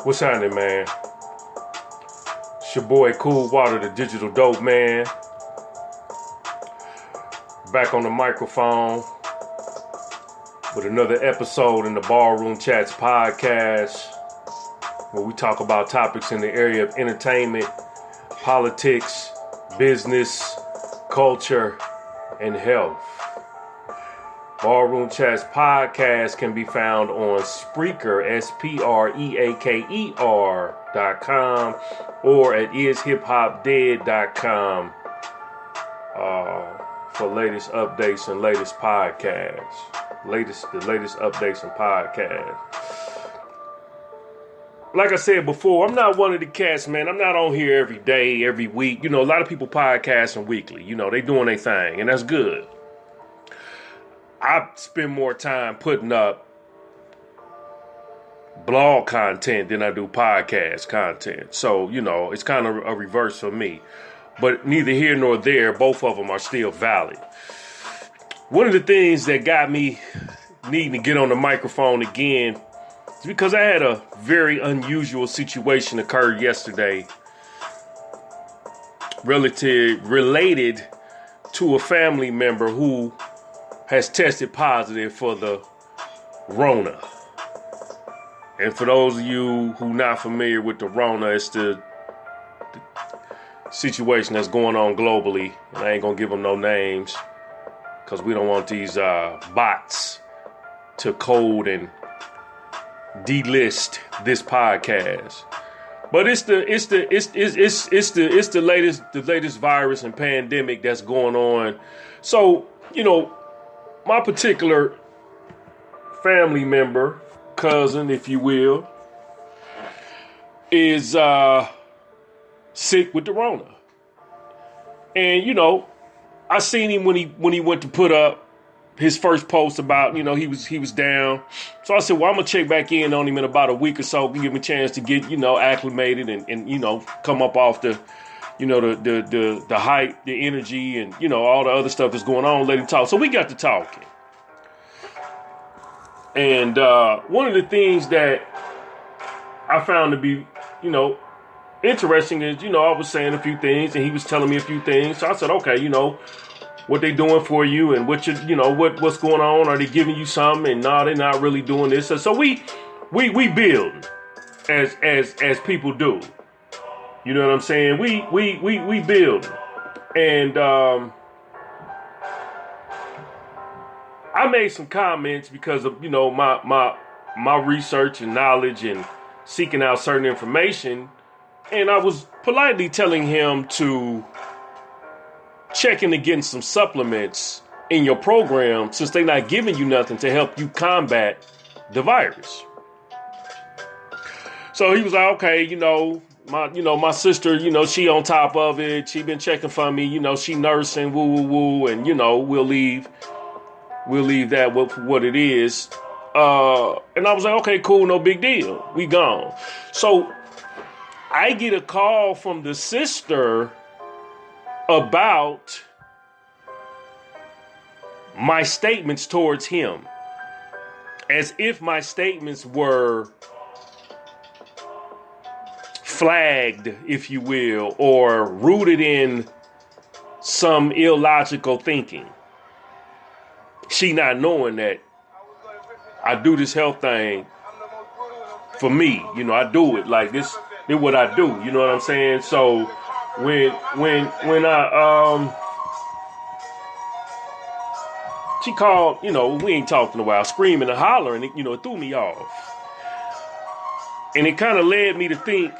What's happening, man? It's your boy Cool Water, the digital dope man. Back on the microphone with another episode in the Ballroom Chats podcast, where we talk about topics in the area of entertainment, politics, business, culture, and health. Ballroom Chats podcast can be found on Spreaker, SPREAKER.com, or at ishiphopdead.com for latest updates and latest podcasts. The latest updates and podcasts. Like I said before, I'm not one of the cats, man. I'm not on here every day, every week. You know, a lot of people podcasting weekly. You know, they doing their thing, and that's good. I spend more time putting up blog content than I do podcast content. So, you know, it's kind of a reverse for me. But neither here nor there, both of them are still valid. One of the things that got me needing to get on the microphone again is because I had a very unusual situation occur yesterday related to a family member who has tested positive for the Rona. And for those of you who not familiar with the Rona, it's the situation that's going on globally. And I ain't gonna give them no names because we don't want these bots to code and delist this podcast. But it's the latest virus and pandemic that's going on. So, you know, my particular family member, cousin, if you will, is sick with the Rona. And, you know, I seen him when he went to put up his first post about, you know, he was down. So I said, well, I'm going to check back in on him in about a week or so, give him a chance to get, you know, acclimated and you know, come up off the, you know, the hype, the energy, and, you know, all the other stuff that's going on, let him talk. So we got to talking. And one of the things that I found to be, you know, interesting is, you know, I was saying a few things and he was telling me a few things. So I said, okay, you know, what they doing for you and what you know, what's going on? Are they giving you something? And no, they're not really doing this. So we build as people do. You know what I'm saying? We build. And I made some comments because of, you know, my research and knowledge and seeking out certain information. And I was politely telling him to check into getting some supplements in your program since they're not giving you nothing to help you combat the virus. So he was like, okay, you know, my sister, you know, she on top of it. She been checking for me, you know, she nursing, woo. And, you know, we'll leave that for what it is. And I was like, okay, cool. No big deal. We gone. So I get a call from the sister about my statements towards him, as if my statements were flagged, if you will, or rooted in some illogical thinking. She not knowing that I do this health thing for me. You know, I do it like this. This is what I do. You know what I'm saying? So when I she called, you know, we ain't talked in a while, screaming and hollering, you know, it threw me off. And it kind of led me to think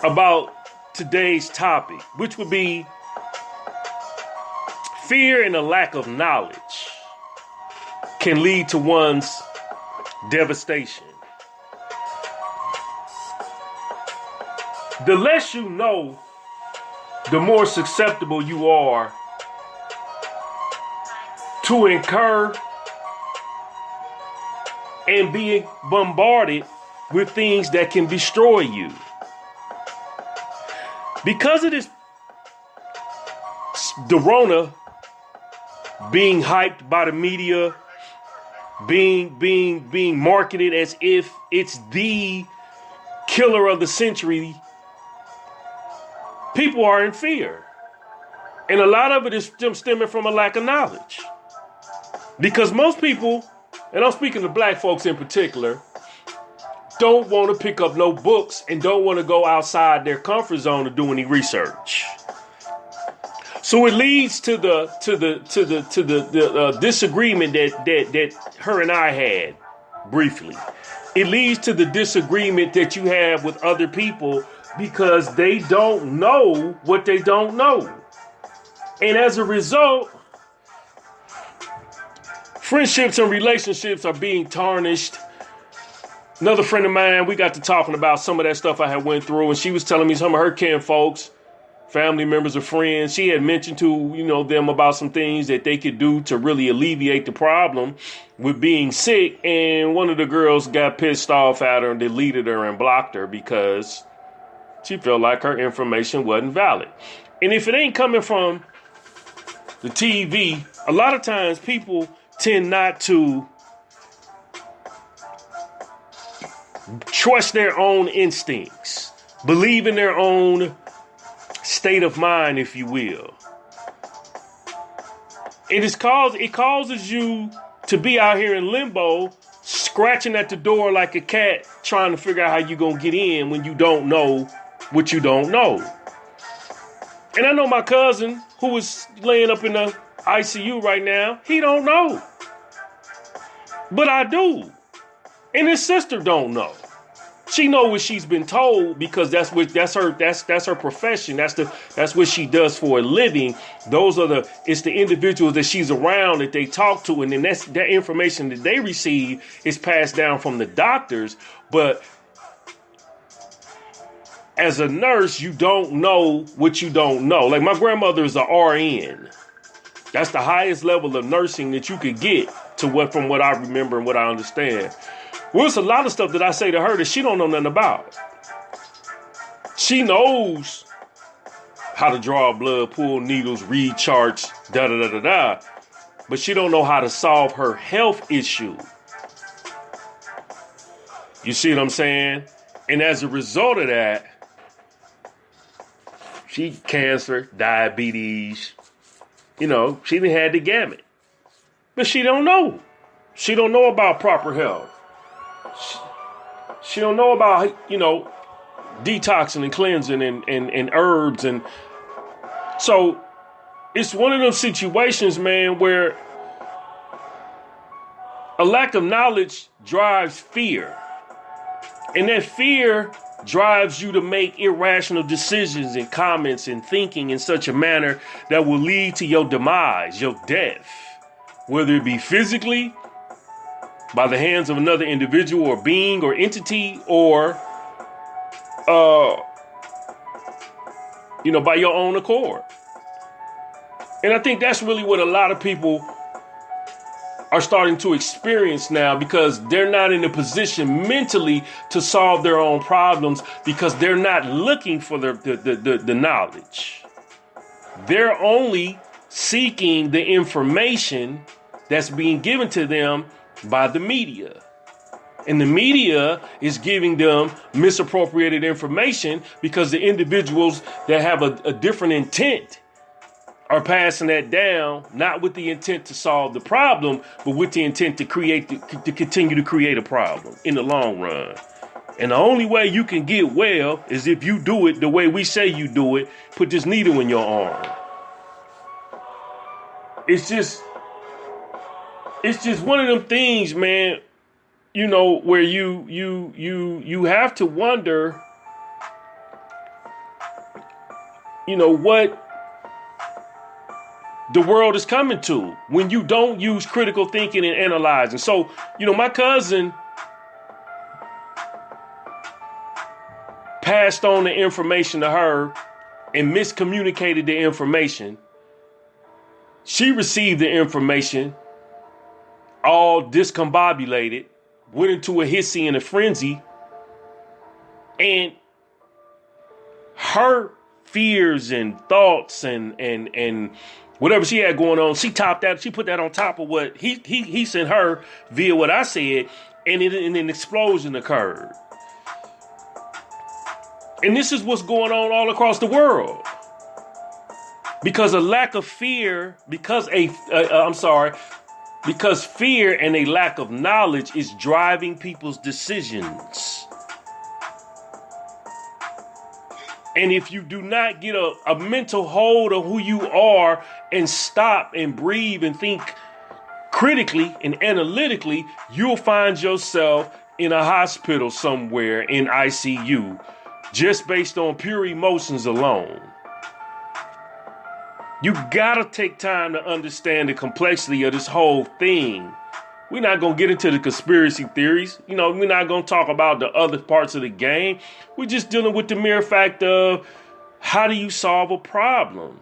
about today's topic, which would be fear and a lack of knowledge can lead to one's devastation. The less you know, the more susceptible you are to incur and be bombarded with things that can destroy you. Because of this, the Rona being hyped by the media being marketed as if it's the killer of the century, people are in fear. And a lot of it is stemming from a lack of knowledge. Because most people, and I'm speaking to black folks in particular, don't want to pick up no books and don't want to go outside their comfort zone to do any research. So it leads to the disagreement that her and I had briefly. It leads to the disagreement that you have with other people because they don't know what they don't know. And as a result, friendships and relationships are being tarnished. Another friend of mine, we got to talking about some of that stuff I had went through, and she was telling me some of her kin folks, family members or friends, she had mentioned to, them about some things that they could do to really alleviate the problem with being sick. And one of the girls got pissed off at her and deleted her and blocked her because she felt like her information wasn't valid. And if it ain't coming from the TV, a lot of times people tend not to trust their own instincts, believe in their own state of mind, if you will. It causes you to be out here in limbo, scratching at the door like a cat, trying to figure out how you're going to get in when you don't know what you don't know. And I know my cousin, who is laying up in the ICU right now, he don't know. But I do. And his sister don't know. She know what she's been told because that's her profession. That's what she does for a living. It's the individuals that she's around that they talk to, and then that information that they receive is passed down from the doctors. But as a nurse, you don't know what you don't know. Like my grandmother is a RN. That's the highest level of nursing that you could get from what I remember and what I understand. Well, it's a lot of stuff that I say to her that she don't know nothing about. She knows how to draw blood, pull needles, read charts, da-da-da-da-da. But she don't know how to solve her health issue. You see what I'm saying? And as a result of that, she cancer, diabetes, she done had the gamut. But she don't know. She don't know about proper health. She don't know about, detoxing and cleansing and herbs. And so it's one of those situations, man, where a lack of knowledge drives fear. And that fear drives you to make irrational decisions and comments and thinking in such a manner that will lead to your demise, your death, whether it be physically, by the hands of another individual or being or entity, or, by your own accord. And I think that's really what a lot of people are starting to experience now, because they're not in a position mentally to solve their own problems because they're not looking for the knowledge. They're only seeking the information that's being given to them by the media. And the media is giving them misappropriated information because the individuals that have a different intent are passing that down, not with the intent to solve the problem, but with the intent to continue to create a problem in the long run. And the only way you can get well is if you do it the way we say you do it. Put this needle in your arm. It's just one of them things, man, where you have to wonder, what the world is coming to when you don't use critical thinking and analyzing. So, my cousin passed on the information to her and miscommunicated the information. She received the information all discombobulated, went into a hissy and a frenzy, and her fears and thoughts and Whatever she had going on, she topped that. She put that on top of what he sent her via what I said, and an explosion occurred. And this is what's going on all across the world. Because a lack of fear, because fear and a lack of knowledge is driving people's decisions. And if you do not get a mental hold of who you are and stop and breathe and think critically and analytically, you'll find yourself in a hospital somewhere in ICU just based on pure emotions alone. You gotta take time to understand the complexity of this whole thing. We're not going to get into the conspiracy theories. We're not going to talk about the other parts of the game. We're just dealing with the mere fact of how do you solve a problem?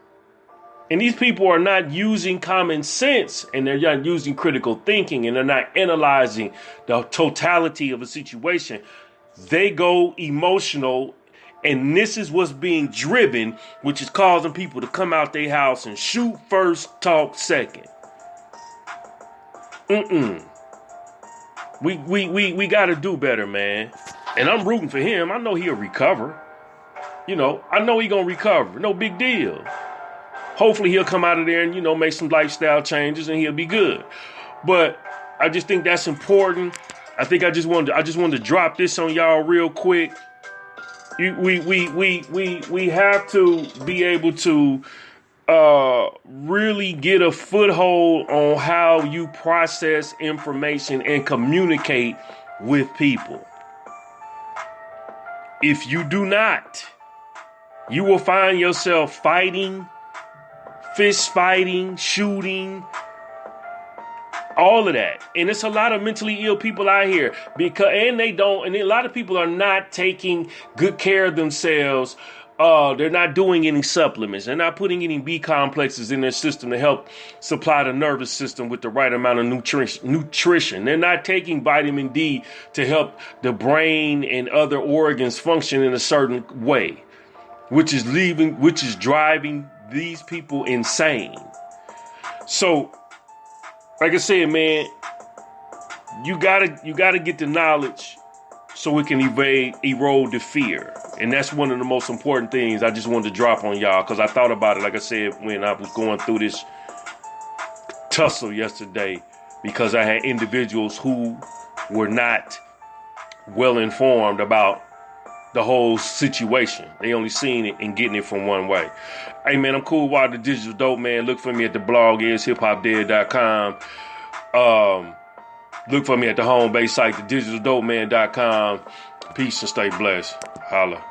And these people are not using common sense, and they're not using critical thinking, and they're not analyzing the totality of a situation. They go emotional, and this is what's being driven, which is causing people to come out their house and shoot first, talk second. We got to do better, man. And I'm rooting for him. I know he'll recover. I know he's going to recover. No big deal. Hopefully he'll come out of there and, make some lifestyle changes and he'll be good. But I just think that's important. I think I just wanted to drop this on y'all real quick. We have to be able to really get a foothold on how you process information and communicate with people. If you do not, you will find yourself fighting, fist fighting, shooting, all of that. And it's a lot of mentally ill people out here and a lot of people are not taking good care of themselves. They're not doing any supplements. They're not putting any B complexes in their system to help supply the nervous system with the right amount of nutrition. They're not taking vitamin D to help the brain and other organs function in a certain way, which is driving these people insane. So, like I said, man, you gotta get the knowledge so we can erode the fear. And that's one of the most important things I just wanted to drop on y'all, because I thought about it, like I said, when I was going through this tussle yesterday, because I had individuals who were not well informed about the whole situation. They only seen it and getting it from one way. Hey, man, I'm Cool Water, the Digital Dope Man. Look for me at the blog is hiphopdead.com. Look for me at the home base site, thedigitaldopeman.com. Peace and stay blessed. Holla.